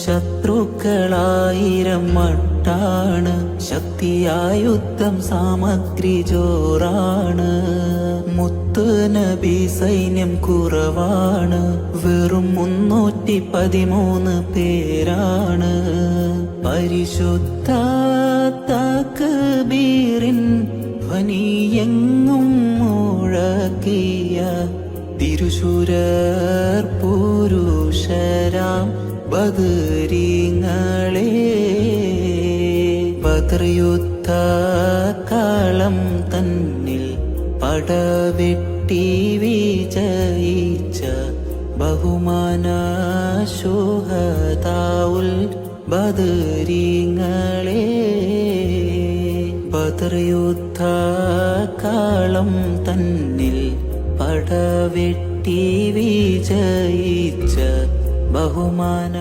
ശത്രുക്കളായിരം മട്ടാണ്, ശക്തിയായുദ്ധം സാമഗ്രി ജോറാണ്. മുത്ത് നബി സൈന്യം കുറവാണ്, വെറും 313 പേരാണ്. പരിശുദ്ധ തക്ബീറിൻ ധ്വനിയെങ്ങും മുഴക്കിയ തിരുശൂരർ പുരുഷരാം ബദരീങ്ങളെ. ബദർ യുദ്ധ കളം തന്നിൽ പടവെട്ടി വിജയിച്ച ബഹുമാന ശുഹദാഉൽ ബദരീങ്ങളെ. ബദർ യുദ്ധ കളം തന്നിൽ പടവെട്ടി വിജയിച്ച ബഹുമാന